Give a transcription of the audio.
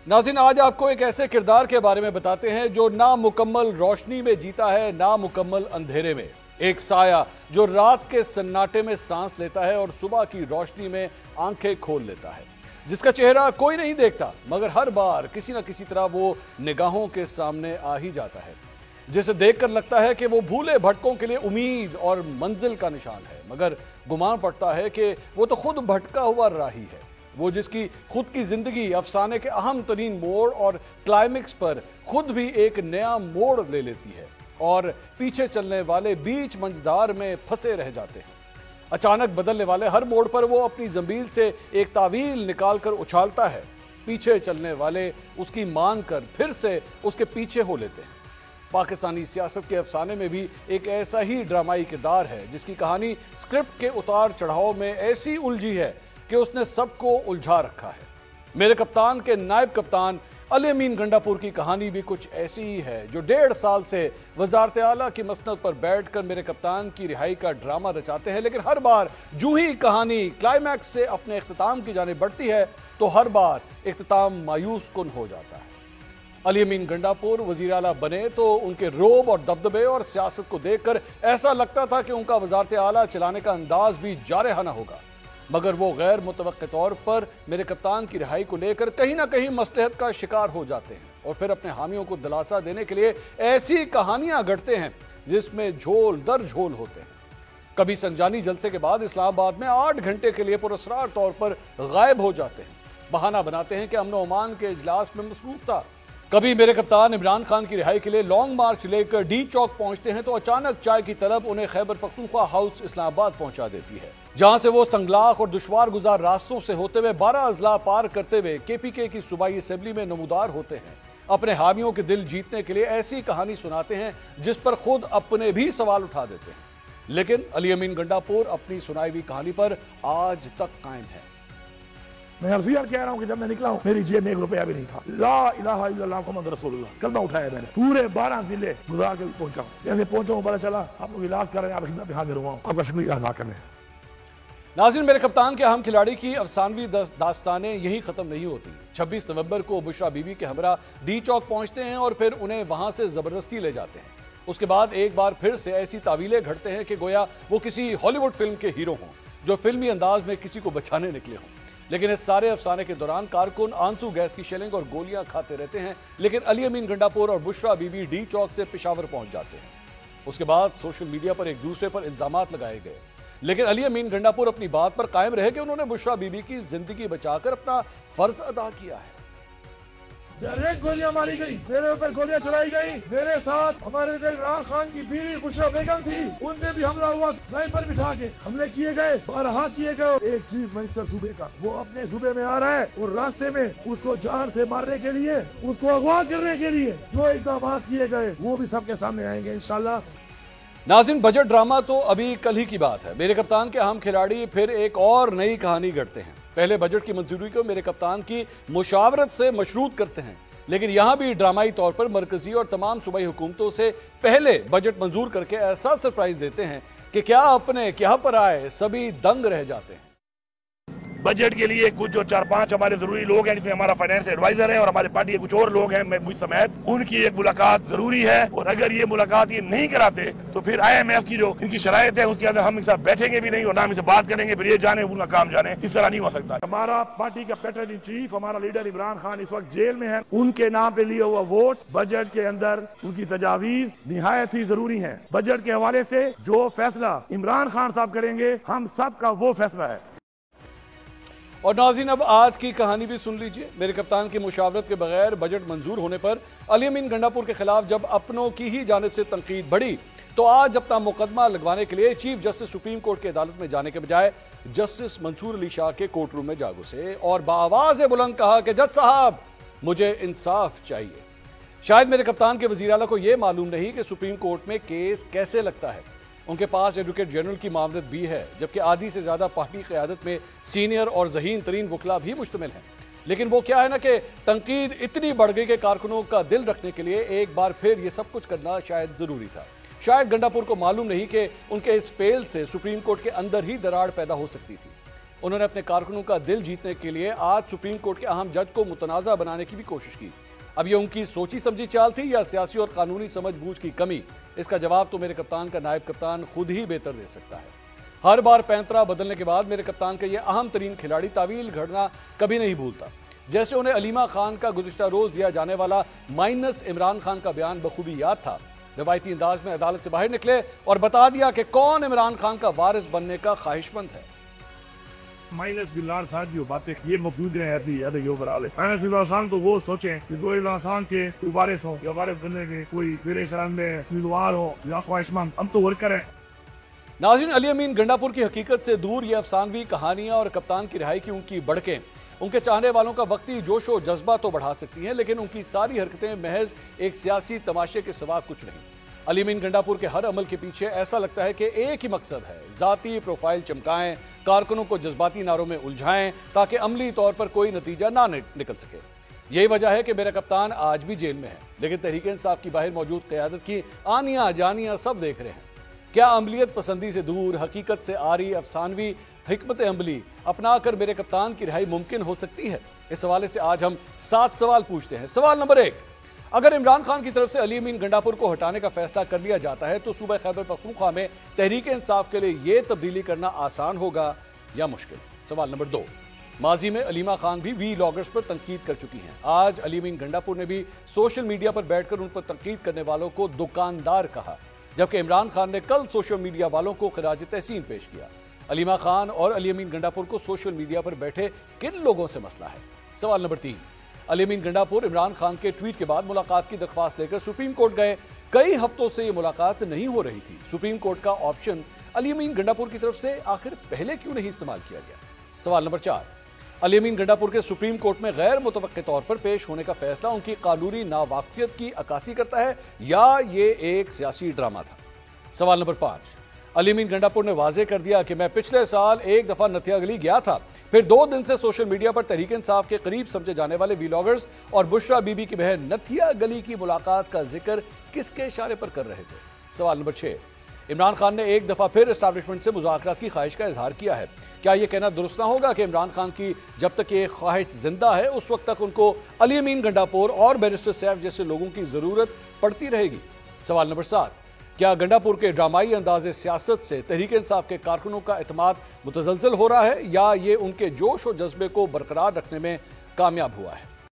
नाज़रीन, आज आपको एक ऐसे किरदार के बारे में बताते हैं जो नामुकम्मल रोशनी में जीता है, नामुकम्मल अंधेरे में। एक साया जो रात के सन्नाटे में सांस लेता है और सुबह की रोशनी में आंखें खोल लेता है, जिसका चेहरा कोई नहीं देखता मगर हर बार किसी न किसी तरह वो निगाहों के सामने आ ही जाता है, जिसे देखकर लगता है कि वो भूले भटकों के लिए उम्मीद और मंजिल का निशान है, मगर गुमान पड़ता है कि वो तो खुद भटका हुआ राही है। वो जिसकी खुद की जिंदगी अफसाने के अहम तरीन मोड़ और क्लाइमेक्स पर खुद भी एक नया मोड़ ले लेती है और पीछे चलने वाले बीच मंझधार में फंसे रह जाते हैं। अचानक बदलने वाले हर मोड़ पर वो अपनी जंबील से एक तावील निकाल कर उछालता है, पीछे चलने वाले उसकी मान कर फिर से उसके पीछे हो लेते हैं। पाकिस्तानी सियासत के अफसाने में भी एक ऐसा ही ड्रामाई किरदार है जिसकी कहानी स्क्रिप्ट के उतार चढ़ाव में ऐसी उलझी है कि उसने सबको उलझा रखा है। मेरे कप्तान के नायब कप्तान अली अमीन गंडापुर की कहानी भी कुछ ऐसी ही है, जो 1.5 साल से वजारत आला की मसनद पर बैठकर मेरे कप्तान की रिहाई का ड्रामा रचाते हैं, लेकिन हर बार जो ही कहानी क्लाइमैक्स से अपने इख्तिताम की जाने बढ़ती है तो हर बार इख्तिताम मायूस कुन हो जाता है। अली अमीन गंडापुर वजीर आला बने तो उनके रोब और दबदबे और सियासत को देखकर ऐसा लगता था कि उनका वजारत आला चलाने का अंदाज भी जारहाना होगा, मगर वो गैर मुतवक्के तौर पर मेरे कप्तान की रिहाई को लेकर कहीं ना कहीं मसलहत का शिकार हो जाते हैं और फिर अपने हामियों को दिलासा देने के लिए ऐसी कहानियां गढ़ते हैं जिसमें झोल दर झोल होते हैं। कभी संजानी जलसे के बाद इस्लामाबाद में 8 घंटे के लिए पुरस्कार तौर पर गायब हो जाते हैं, बहाना बनाते हैं कि अमन ओमान के इजलास में मसरूफ था। कभी मेरे कप्तान इमरान खान की रिहाई के लिए लॉन्ग मार्च लेकर डी चौक पहुंचते हैं तो अचानक चाय की तलब उन्हें खैबर पख्तूनख्वा हाउस इस्लामाबाद पहुंचा देती है, जहां से वो संगलाख और दुश्वार गुजार रास्तों से होते हुए 12 अजला पार करते हुए केपीके की सूबाई असेंबली में नमूदार होते हैं। अपने हामियों के दिल जीतने के लिए ऐसी कहानी सुनाते हैं जिस पर खुद अपने भी सवाल उठा देते हैं, लेकिन अली अमीन गंडापुर अपनी सुनाई हुई कहानी पर आज तक कायम है। मैं अलफियार कह रहा हूँ कि जब मैं निकला हूँ मेरी जेब में 1 रुपया भी नहीं था। ला इलाहा इल्लल्लाह मुहम्मद रसूलुल्लाह कलमा उठाया मैंने, पूरे 12 जिले गुजार के पहुंचा हूँ। जैसे पहुंचा हूँ पता चला आप लोग इलाज कर रहे हैं, आप खिदमत में हाजिर हुआ हूँ, आपका शुक्रिया अदा करने। नाज़रीन, मेरे कप्तान के अहम खिलाड़ी की अफसानवी दास्तानें यही खत्म नहीं होती। 26 नवंबर को बुशरा बीबी के हमरा डी चौक पहुंचते हैं और फिर उन्हें वहां से जबरदस्ती ले जाते हैं। उसके बाद एक बार फिर से ऐसी तावीलें घड़ते हैं कि गोया वो किसी हॉलीवुड फिल्म के हीरो हों जो फिल्मी अंदाज में किसी को बचाने निकले हों। लेकिन इस सारे अफसाने के दौरान कारकुन आंसू गैस की शेलिंग और गोलियां खाते रहते हैं, लेकिन अली अमीन गंडापुर और बुशरा बीबी डी चौक से पेशावर पहुंच जाते हैं। उसके बाद सोशल मीडिया पर एक दूसरे पर इल्जामात लगाए गए, लेकिन अली अमीन गंडापुर अपनी बात पर कायम रहे कि उन्होंने बुशरा बीबी की जिंदगी बचाकर अपना फर्ज अदा किया है। डायरेक्ट गोलियां मारी गई, मेरे ऊपर गोलियां चलाई गई, मेरे साथ हमारे इमरान खान की बीवी बुशरा बेगम थी, उनपे भी हमला हुआ, स्नाइपर बिठा के हमले किए गए, 12 किए गए। एक चीज मिनिस्टर सूबे का, वो अपने सूबे में आ रहा है और रास्ते में उसको जान से मारने के लिए, उसको अगवा करने के लिए जो इक़दाम किए गए वो भी सबके सामने आएंगे इंशाल्लाह। नाज़रीन, बजट ड्रामा तो अभी कल ही की बात है। मेरे कप्तान के अहम खिलाड़ी फिर एक और नई कहानी गढ़ते हैं। पहले बजट की मंजूरी को मेरे कप्तान की मुशावरत से मशरूत करते हैं, लेकिन यहां भी ड्रामाई तौर पर मरकजी और तमाम सूबाई हुकूमतों से पहले बजट मंजूर करके ऐसा सरप्राइज देते हैं कि क्या अपने क्या पर आए सभी दंग रह जाते हैं। बजट के लिए कुछ जो 4-5 हमारे जरूरी लोग हैं, जिसमें हमारा फाइनेंस एडवाइजर है और हमारे पार्टी के कुछ और लोग हैं, मैं मुझ समेत, उनकी एक मुलाकात जरूरी है। और अगर ये मुलाकात ये नहीं कराते तो फिर IMF की जो इनकी शरायत है उसके अंदर हम इनके साथ बैठेंगे भी नहीं और ना इनसे बात करेंगे, फिर ये जाने उनका काम जाने। इस तरह नहीं हो सकता। हमारा पार्टी का पैटर्न इन चीफ, हमारा लीडर इमरान खान इस वक्त जेल में है, उनके नाम पे लिया हुआ वोट बजट के अंदर उनकी तजावीज निहायत ही जरूरी है। बजट के हवाले से जो फैसला इमरान खान साहब करेंगे हम सब का वो फैसला है। और नाज़रीन, अब आज की कहानी भी सुन लीजिए। मेरे कप्तान की मुशावरत के बगैर बजट मंजूर होने पर अली अमीन गंडापुर के खिलाफ जब अपनों की ही जानिब से तनकीद बढ़ी तो आज अपना मुकदमा लगवाने के लिए चीफ जस्टिस सुप्रीम कोर्ट की अदालत में जाने के बजाय जस्टिस मंसूर अली शाह के कोर्ट रूम में जा घुसे और बाआवाज़ बुलंद कहा कि जज साहब, मुझे इंसाफ चाहिए। शायद मेरे कप्तान के वज़ीर आला को यह मालूम नहीं कि सुप्रीम कोर्ट में केस कैसे लगता है। उनके पास एडवोकेट जनरल की मामलत भी है, जबकि आधी से ज्यादा पार्टी क़यादत में सीनियर और ज़हीन तरीन वकला भी मुश्तमिल हैं। लेकिन वो क्या है ना कि तनकीद इतनी बढ़ गई कि कारकुनों का दिल रखने के लिए एक बार फिर ये सब कुछ करना शायद जरूरी था। शायद गंडापुर को मालूम नहीं कि उनके इस फेल से सुप्रीम कोर्ट के अंदर ही दरार पैदा हो सकती थी। انہوں نے اپنے کارکنوں کا دل جیتنے کے لیے آج سپریم کورٹ کے اہم جج کو متنازع بنانے کی بھی کوشش کی۔ اب یہ ان کی سوچی سمجھی چال تھی یا سیاسی اور قانونی سمجھ بوجھ کی کمی؟ اس کا جواب تو میرے کپتان کا نائب کپتان خود ہی بہتر دے سکتا ہے۔ ہر بار پینترا بدلنے کے بعد میرے کپتان کا یہ اہم ترین کھلاڑی طویل گھڑنا کبھی نہیں بھولتا۔ جیسے انہیں علیمہ خان کا گزشتہ روز دیا جانے والا مائنس عمران خان کا بیان بخوبی یاد تھا۔ روایتی انداز میں عدالت سے باہر نکلے اور بتا دیا کہ کون عمران خان کا وارث بننے کا خواہش مند ہے۔ مائنس بلال صاحب جو باتیں یہ مفروض مائنس بلال خان تو وہ سوچیں کہ کوئی عمران خان کے کوئی وارث ہو یا وارث بننے کے کوئی میرے شرم میں امیدوار ہو یا خواہش مند، ہم تو ورکر ہیں۔ ناظرین، علی امین گنڈا پور کی حقیقت سے دور یہ افسانوی کہانیاں اور کپتان کی رہائی کی ان کی بڑکیں ان کے چاہنے والوں کا وقتی جوش و جذبہ تو بڑھا سکتی ہیں، لیکن ان کی ساری حرکتیں محض ایک سیاسی تماشے کے سوا کچھ نہیں۔ علی امین گنڈا پور کے ہر عمل کے پیچھے ایسا لگتا ہے کہ ایک ہی مقصد ہے، ذاتی پروفائل چمکائیں، کارکنوں کو جذباتی نعروں میں الجھائیں تاکہ عملی طور پر کوئی نتیجہ نہ نکل سکے۔ یہی وجہ ہے کہ میرا کپتان آج بھی جیل میں ہے، لیکن تحریک انصاف کی باہر موجود قیادت کی آنیاں جانیاں سب دیکھ رہے ہیں۔ کیا عملیت پسندی سے دور، حقیقت سے آری افسانوی حکمت عملی اپنا کر میرے کپتان کی رہائی ممکن ہو سکتی ہے؟ اس حوالے سے آج ہم 7 سوال پوچھتے ہیں۔ سوال نمبر 1، اگر عمران خان کی طرف سے علی امین گنڈا پور کو ہٹانے کا فیصلہ کر لیا جاتا ہے تو صوبہ خیبر پختونخوا میں تحریک انصاف کے لیے یہ تبدیلی کرنا آسان ہوگا یا مشکل؟ سوال نمبر 2، ماضی میں علیمہ خان بھی وی لاگرز پر تنقید کر چکی ہیں، آج علی امین گنڈا پور نے بھی سوشل میڈیا پر بیٹھ کر ان پر تنقید کرنے والوں کو دکاندار کہا، جبکہ عمران خان نے کل سوشل میڈیا والوں کو خراج تحسین پیش کیا۔ علیمہ خان اور علی امین گنڈا پور کو سوشل میڈیا پر بیٹھے کن لوگوں سے مسئلہ ہے؟ سوال نمبر 3، علی امین گنڈا پور عمران خان کے ٹویٹ کے بعد ملاقات کی درخواست لے کر سپریم کورٹ گئے، کئی ہفتوں سے یہ ملاقات نہیں ہو رہی تھی، سپریم کورٹ کا آپشن علی امین گنڈا پور کی طرف سے آخر پہلے کیوں نہیں استعمال کیا گیا؟ سوال نمبر 4، علی امین گنڈا پور کے سپریم کورٹ میں غیر متوقع طور پر پیش ہونے کا فیصلہ ان کی قانونی ناواقفیت کی عکاسی کرتا ہے یا یہ ایک سیاسی ڈرامہ تھا؟ سوال نمبر 5، علی امین گنڈا پور نے واضح کر دیا کہ میں پچھلے سال ایک دفعہ نتھیا گلی گیا تھا، پھر 2 دن سے سوشل میڈیا پر تحریک انصاف کے قریب سمجھے جانے والے ویلاگرز اور بشرا بی بی کی بہن نتھیا گلی کی ملاقات کا ذکر کس کے اشارے پر کر رہے تھے؟ سوال نمبر 6، عمران خان نے ایک دفعہ پھر اسٹیبلشمنٹ سے مذاکرات کی خواہش کا اظہار کیا ہے، کیا یہ کہنا درست نہ ہوگا کہ عمران خان کی جب تک یہ خواہش زندہ ہے اس وقت تک ان کو علی امین گنڈا پور اور بیرسٹر سیف جیسے لوگوں کی ضرورت پڑتی رہے گی؟ سوال نمبر 7، کیا گنڈا پور کے ڈرامائی انداز سیاست سے تحریک انصاف کے کارکنوں کا اعتماد متزلزل ہو رہا ہے یا یہ ان کے جوش و جذبے کو برقرار رکھنے میں کامیاب ہوا ہے؟